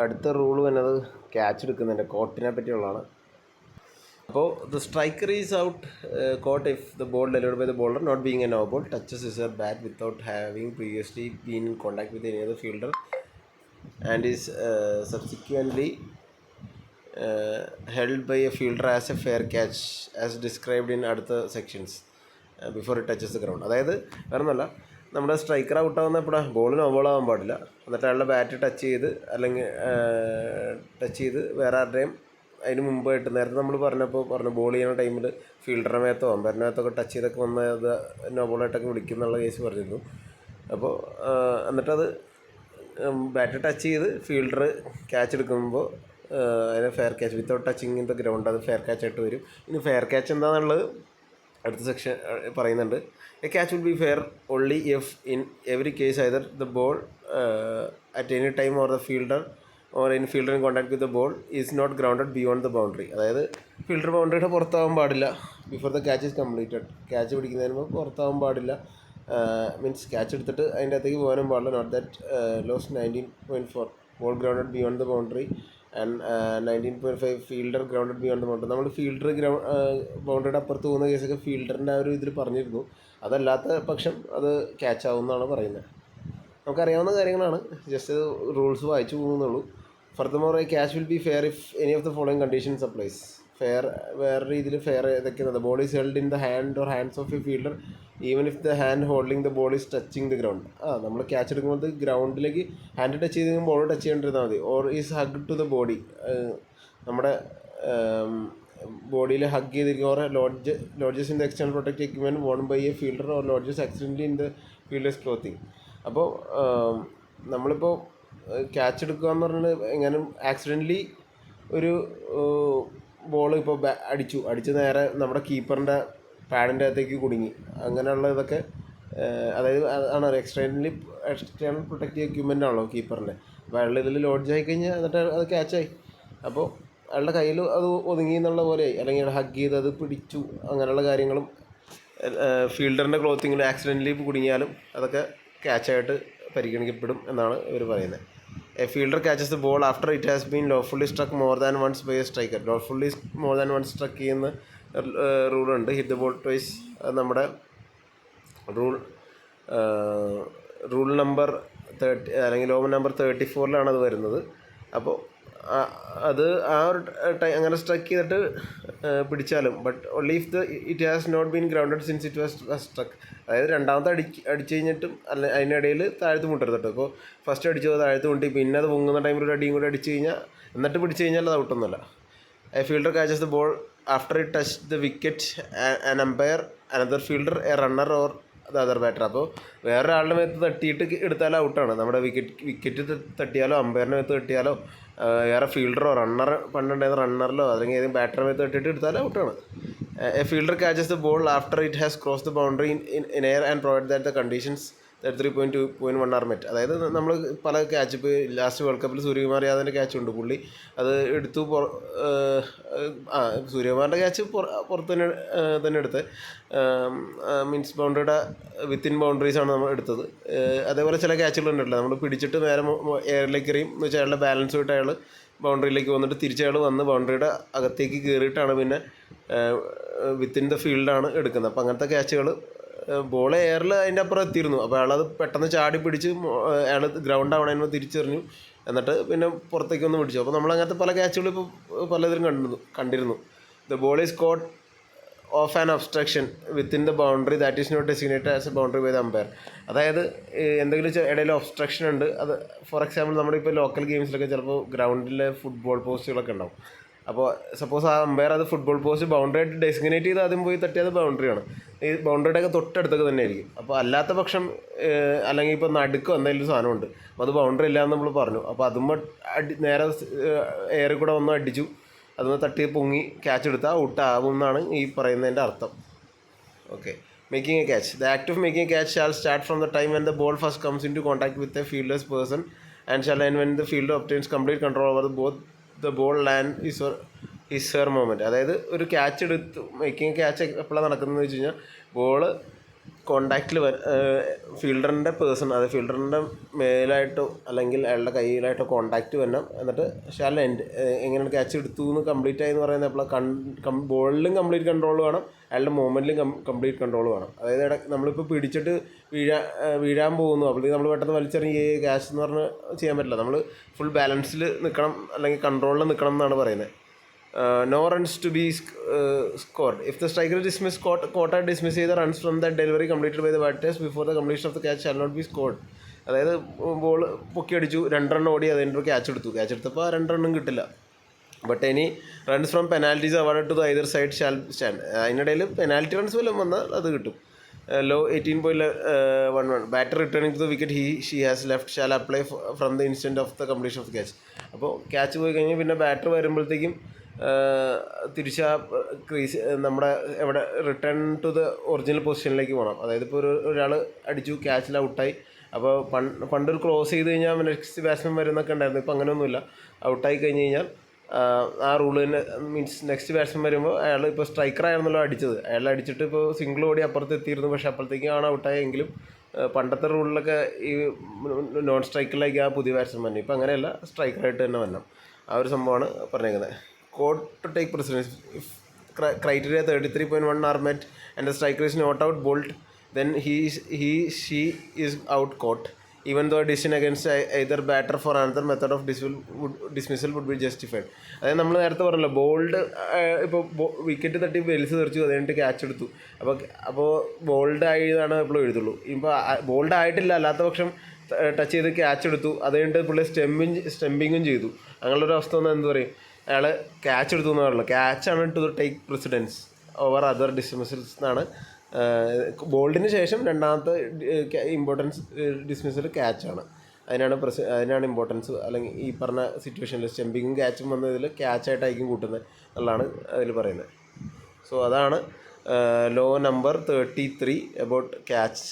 അടുത്ത റൂൾ വരുന്നത് ക്യാച്ച് എടുക്കുന്നതിൻ്റെ കോട്ടിനെ പറ്റിയുള്ളതാണ്. അപ്പോൾ the striker is out caught if the ball delivered by the bowler not being a no ball touches his bat without having previously been in contact with any other fielder and is subsequently held by a fielder as a fair catch as described in അടുത്ത sections before it touches the ground. അതായത് വേറൊന്നുമല്ല, നമ്മുടെ striker ഔട്ടാവുന്ന എപ്പോഴാണ് ബോളിന് ഓവോൾ ആവാൻ പാടില്ല. എന്നിട്ട് അയാളുടെ bat touch ചെയ്ത് വേറെ ആരുടെയും അതിന് മുമ്പായിട്ട് നേരത്തെ നമ്മൾ പറഞ്ഞു ബോൾ ചെയ്യുന്ന ടൈമിൽ ഫീൽഡറിൻ്റെ മേത്തോ അമ്പയറിൻ്റെ മേത്തൊക്കെ ടച്ച് ചെയ്തൊക്കെ വന്ന് അത് നോബോളായിട്ടൊക്കെ വിളിക്കുന്നുള്ള കേസ് പറഞ്ഞിരുന്നു. അപ്പോൾ എന്നിട്ടത് ബാറ്റ് ടച്ച് ചെയ്ത് ഫീൽഡർ ക്യാച്ച് എടുക്കുമ്പോൾ അതിന് fair catch without touching in the ground, അത് ഫെയർ ക്യാച്ച് ആയിട്ട് വരും. ഇനി ഫെയർ ക്യാച്ച് എന്താണെന്നുള്ളത് അടുത്ത സെക്ഷൻ പറയുന്നുണ്ട്. A catch will be fair only if in every case either the ball at any time or the fielder or any fielder in contact with the ball is not grounded beyond the boundary. അതായത് fielder ബൗണ്ടറിയുടെ പുറത്താവാൻ പാടില്ല before the catch is completed. Catch പിടിക്കുന്നതിന് മുമ്പ് പുറത്താവാൻ പാടില്ല. Means catch എടുത്തിട്ട് അതിൻ്റെ അകത്തേക്ക് പോകാനും പാടില്ല. Note that laws 19.4 ball grounded beyond the boundary and 19.5 fielder grounded beyond the boundary. നമ്മൾ ഫീൽഡർ ബൗണ്ടറിയുടെ അപ്പുറത്ത് പോകുന്ന കേസൊക്കെ ഫീൽഡറിൻ്റെ ആ ഒരു ഇതിൽ പറഞ്ഞിരുന്നു. അതല്ലാത്ത പക്ഷം അത് ക്യാച്ച് ആവുമെന്നാണ് പറയുന്നത്. നമുക്കറിയാവുന്ന കാര്യങ്ങളാണ്, ജസ്റ്റ് റൂൾസ് വായിച്ചു പോകുന്നുള്ളൂ. Furthermore a catch will be fair if any of the following conditions applies. Fair വേറെ രീതിയിൽ ഫെയർ ഏതൊക്കെയാണ്? Ball is held in the hand or hands of a fielder even if the hand holding the ball is touching the ground. നമ്മൾ catch എടുക്കുമ്പോൾ ഗ്രൗണ്ടിലേക്ക് hand touch ചെയ്തെങ്കിൽ ball touch ചെയ്യേണ്ടിരുന്നാൽ മതി. Or is hug to the body, നമ്മുടെ ബോഡിയിൽ hug ചെയ്തിരിക്കും. Or lodges in the external protect equipment worn by a fielder or lodges accidentally in the fielder's clothing. അപ്പോൾ നമ്മളിപ്പോൾ ക്യാച്ച് എടുക്കുക എന്ന് പറഞ്ഞാൽ എങ്ങനെ ആക്സിഡൻ്റലി ഒരു ബോൾ ഇപ്പോൾ അടിച്ച് നേരെ നമ്മുടെ കീപ്പറിൻ്റെ പാഡിൻ്റെ അകത്തേക്ക് കുടുങ്ങി, അങ്ങനെയുള്ള ഇതൊക്കെ അതായത് ആണ് എക്സ്റ്റേണൽ പ്രൊട്ടക്റ്റീവ് എക്യുപ്മെൻ്റ് ആണല്ലോ കീപ്പറിൻ്റെ. അപ്പോൾ അയാളുടെ ഇതിൽ ലോഡ്ജ് ആയി കഴിഞ്ഞാൽ എന്നിട്ട് അത് ക്യാച്ചായി. അപ്പോൾ അയാളുടെ കയ്യിൽ അത് ഒതുങ്ങി എന്നുള്ള പോലെയായി, അല്ലെങ്കിൽ ഹഗ് ചെയ്ത് അത് പിടിച്ചു, അങ്ങനെയുള്ള കാര്യങ്ങളും ഫീൽഡറിൻ്റെ ക്ലോത്തിങ്ങിൽ ആക്സിഡൻ്റലി കുടുങ്ങിയാലും അതൊക്കെ ക്യാച്ചായിട്ട് പരിഗണിക്കപ്പെടും എന്നാണ് ഇവർ പറയുന്നത്. A fielder catches the ball after it has been lawfully struck more than once by a striker. Lawfully more than once struck ചെയ്യുന്ന റൂളുണ്ട്. ഹിറ്റ് ദ ബോൾ ട്വൈസ്, അത് നമ്മുടെ റൂൾ നമ്പർ 30 അല്ലെങ്കിൽ ലോമൻ നമ്പർ 34 അത് വരുന്നത്. അപ്പോൾ അത് ആ ഒരു അങ്ങനെ സ്ട്രക്ക് ചെയ്തിട്ട് പിടിച്ചാലും but only if it has not been grounded since it was struck. അതായത് രണ്ടാമത്തെ അടിച്ച് കഴിഞ്ഞിട്ടും അതിനിടയിൽ താഴത്ത് മുട്ടരുത് കേട്ടോ. ഇപ്പോൾ ഫസ്റ്റ് അടിച്ചത് താഴത്ത് മുട്ടി, പിന്നെ അത് പൊങ്ങുന്ന ടൈമിൽ ഒരു അടിയും കൂടി അടിച്ച് കഴിഞ്ഞാൽ എന്നിട്ട് പിടിച്ച് കഴിഞ്ഞാൽ അത് ഔട്ടൊന്നുമല്ല. A fielder catches the ball after it touch the wicket an umpire another fielder a runner or the other batter. അപ്പോൾ വേറൊരാളുടെ മേത്ത് തട്ടിയിട്ട് എടുത്താലോ ഔട്ടാണ്. നമ്മുടെ വിക്കറ്റ് തട്ടിയാലോ അമ്പയറിൻ്റെ മേത്ത് തട്ടിയാലോ വേറെ ഫീൽഡറോ പണ്ടുണ്ടായിരുന്ന റണ്ണറിലോ അല്ലെങ്കിൽ ഏതെങ്കിലും ബാറ്ററിൻ്റെ മേത്ത് തട്ടിയിട്ട് എടുത്താലോ ഔട്ടാണ്. A fielder catches the ball after it has cross the boundary in air and provide that the conditions 33.2.1 are met. അതായത് നമ്മൾ പല ക്യാച്ച്, ഇപ്പോൾ ലാസ്റ്റ് വേൾഡ് കപ്പിൽ സൂര്യകുമാർ യാദവിൻ്റെ ക്യാച്ച് ഉണ്ട്, പുള്ളി അത് എടുത്തു. സൂര്യകുമാറിൻ്റെ ക്യാച്ച് പുറത്ത് തന്നെ എടുത്ത്, മീൻസ് ബൗണ്ടറിയുടെ വിത്തിൻ ബൗണ്ടറീസാണ് നമ്മൾ എടുത്തത്. അതേപോലെ ചില ക്യാച്ചുകളുണ്ടല്ലോ, നമ്മൾ പിടിച്ചിട്ട് നേരെ എയറിലേക്ക് എറിയും എന്ന് വെച്ചാൽ അയാളുടെ ബാലൻസ് വിട്ട് അയാൾ ബൗണ്ടറിയിലേക്ക് വന്നിട്ട് തിരിച്ചയാൾ വന്ന് ബൗണ്ടറിയുടെ അകത്തേക്ക് കയറിയിട്ടാണ് പിന്നെ വിത്തിൻ ദ ഫീൽഡാണ് എടുക്കുന്നത്. അപ്പോൾ അങ്ങനത്തെ ക്യാച്ചുകൾ ബോൾ എയറിൽ അതിൻ്റെ അപ്പുറം എത്തിയിരുന്നു. അപ്പോൾ അയാളത് പെട്ടെന്ന് ചാടി പിടിച്ച് അയാൾ ഗ്രൗണ്ട് ആവണതിന് തിരിച്ചെറിഞ്ഞു, എന്നിട്ട് പിന്നെ പുറത്തേക്ക് ഒന്ന് പിടിച്ചു. അപ്പോൾ നമ്മളങ്ങനത്തെ പല ക്യാച്ചുകളും ഇപ്പോൾ പലതിലും കണ്ടിരുന്നു. The ball is caught off an obstruction within the boundary that is not designated as a boundary by the umpire. അതായത് എന്തെങ്കിലും ഇടയിൽ ഒബ്സ്ട്രക്ഷൻ ഉണ്ട്. അത് ഫോർ എക്സാമ്പിൾ നമ്മളിപ്പോൾ ലോക്കൽ ഗെയിംസിലൊക്കെ ചിലപ്പോൾ ഗ്രൗണ്ടിലെ ഫുട്ബോൾ പോസ്റ്റുകളൊക്കെ ഉണ്ടാവും. അപ്പോൾ സപ്പോസ് ആ അമ്പയർ അത് ഫുട്ബോൾ പോസ്റ്റ് ബൗണ്ടറി ആയിട്ട് ഡെസിഗ്നേറ്റ് ചെയ്ത് ആദ്യം പോയി തട്ടിയത് ബൗണ്ടറിയാണ്. ഈ ബൗണ്ടറിയുടെയൊക്കെ തൊട്ടടുത്തൊക്കെ തന്നെ ആയിരിക്കും. അപ്പോൾ അല്ലാത്ത പക്ഷം അല്ലെങ്കിൽ ഇപ്പോൾ നടുക്കോ എന്തെങ്കിലും സാധനമുണ്ട്, അപ്പോൾ അത് ബൗണ്ടറി ഇല്ലയെന്ന് നമ്മൾ പറഞ്ഞു. അപ്പോൾ അതുമ്പോൾ നേരെ എയറിൽ കൂടെ വന്ന് അടിച്ചു, അതൊന്ന് തട്ടി പൊങ്ങി ക്യാച്ച് എടുത്താൽ ഔട്ടാവും എന്നാണ് ഈ പറയുന്നതിൻ്റെ അർത്ഥം. Okay. Making a catch. The act of making a catch shall start from the time when the ball first comes into contact with a fielder's person and shall end when the fielder obtains complete control over both the ball and his her moment. അതായത് ഒരു catch എടുത്ത് making catch എപ്പോഴാണ് നടക്കുന്നതെന്ന് വെച്ച് കഴിഞ്ഞാൽ ball കോണ്ടാക്റ്റിൽ ഫീൽഡറിൻ്റെ person, അത് ഫീൽഡറിൻ്റെ മേലായിട്ടോ അല്ലെങ്കിൽ അയാളുടെ കയ്യിലായിട്ടോ കോണ്ടാക്റ്റ് വരണം. എന്നിട്ട് ഷാൽ എൻഡ് എങ്ങനെയാണ് ക്യാച്ച് എടുത്തു എന്ന് കംപ്ലീറ്റ് ആയി എന്ന് പറയുന്നത് അപ്പോൾ ബോളിലും കംപ്ലീറ്റ് കൺട്രോൾ വേണം, അയാളുടെ മൂവ്മെൻറ്റിലും കംപ്ലീറ്റ് കൺട്രോൾ വേണം. അതായത് നമ്മളിപ്പോൾ പിടിച്ചിട്ട് വീഴാൻ പോകുന്നു, അപ്പോൾ നമ്മൾ പെട്ടെന്ന് വലിച്ചെറിഞ്ഞ് ക്യാച്ച് എന്ന് പറഞ്ഞ് ചെയ്യാൻ പറ്റില്ല. നമ്മൾ ഫുൾ ബാലൻസിൽ നിൽക്കണം അല്ലെങ്കിൽ കൺട്രോളിൽ നിൽക്കണം എന്നാണ് പറയുന്നത്. No runs to be scored. If the striker dismiss quota dismiss the runs from that delivery completed by the batters before the completion of the catch shall not be scored. അതായത് ball പൊക്കി അടിച്ചു, 2 run ഓടി, അതിൻ്റെ catch എടുത്തപ്പോൾ ആ 2 റണ്ണും കിട്ടില്ല. But any runs from penalties award to the either side shall stand. അതിനിടയിൽ പെനാൽറ്റി റൺസ് വല്ലതും വന്നാൽ അത് കിട്ടും. Law 18.11 batter returning to the wicket she has left shall apply from the instant of the completion of the catch. അപ്പോൾ catch പോയി കഴിഞ്ഞാൽ പിന്നെ batter വരുമ്പോഴത്തേക്കും തിരിച്ച് ക്രീസ് നമ്മുടെ എവിടെ റിട്ടേൺ ടു ദ ഒറിജിനൽ പൊസിഷനിലേക്ക് പോകണം. അതായത് ഇപ്പോൾ ഒരാൾ അടിച്ചു, ക്യാച്ചിൽ ഔട്ടായി. അപ്പോൾ പണ്ടൊരു ക്ലോസ് ചെയ്ത് കഴിഞ്ഞാൽ നെക്സ്റ്റ് ബാറ്റ്സ്മാൻ വരുന്നൊക്കെ ഉണ്ടായിരുന്നു. ഇപ്പോൾ അങ്ങനെയൊന്നുമില്ല. ഔട്ടായി കഴിഞ്ഞ് കഴിഞ്ഞാൽ ആ റൂള് തന്നെ മീൻസ് നെക്സ്റ്റ് ബാറ്റ്സ്മാൻ വരുമ്പോൾ അയാൾ ഇപ്പോൾ സ്ട്രൈക്കറായിരുന്നല്ലോ അടിച്ചത്, അയാൾ അടിച്ചിട്ട് ഇപ്പോൾ സിംഗിൾ ഓടി അപ്പുറത്ത് എത്തിയിരുന്നു, പക്ഷേ അപ്പോഴത്തേക്കാണ് ഔട്ടായെങ്കിലും പണ്ടത്തെ റൂളിലൊക്കെ ഈ നോൺ സ്ട്രൈക്കറിലേക്ക് ആ പുതിയ ബാറ്റ്സ്മാൻ വന്നു. ഇപ്പോൾ അങ്ങനെയല്ല, സ്ട്രൈക്കറായിട്ട് തന്നെ വരണം. ആ ഒരു സംഭവമാണ് പറഞ്ഞേക്കുന്നത്. Code to take precedence. If criteria 33.1 are met and the striker is not out bowled, then she is out caught, even though a decision against either batter for another method of dismissal would be justified. അതായത് നമ്മൾ നേരത്തെ പറഞ്ഞല്ലോ, bold ഇപ്പോൾ wicket തട്ടി Wells തെറിച്ചു, അത് കഴിഞ്ഞിട്ട് catch എടുത്തു. അപ്പോൾ ബോൾഡ് ആയതാണ് എപ്പോഴും എഴുതുള്ളൂ. ഇപ്പോൾ ബോൾഡ് ആയിട്ടില്ല, അല്ലാത്ത പക്ഷം ടച്ച് ചെയ്ത് ക്യാച്ച് എടുത്തു, അത് കഴിഞ്ഞിട്ട് പുള്ളി സ്റ്റെമ്പിങ്ങും ചെയ്തു. അങ്ങനെയുള്ളൊരു അവസ്ഥ വന്നാൽ എന്ത് പറയും? അയാൾ ക്യാച്ച് എടുത്തു എന്ന് പറയുള്ളൂ. ക്യാച്ചാണ് to take precedence over other dismissals എന്നാണ്. ബോൾഡിന് ശേഷം രണ്ടാമത്തെ ഇമ്പോർട്ടൻസ് ഡിസ്മിസൽ ക്യാച്ചാണ്. അതിനാണ് ഇമ്പോർട്ടൻസ്. അല്ലെങ്കിൽ ഈ പറഞ്ഞ സിറ്റുവേഷനിൽ സ്റ്റെമ്പിങ്ങും ക്യാച്ചും വന്നതിൽ ക്യാച്ചായിട്ടായിരിക്കും കൂട്ടുന്നത് എന്നുള്ളതാണ് അതിൽ പറയുന്നത്. സോ അതാണ് ലോ നമ്പർ 33 അബൌട്ട് ക്യാച്ച്.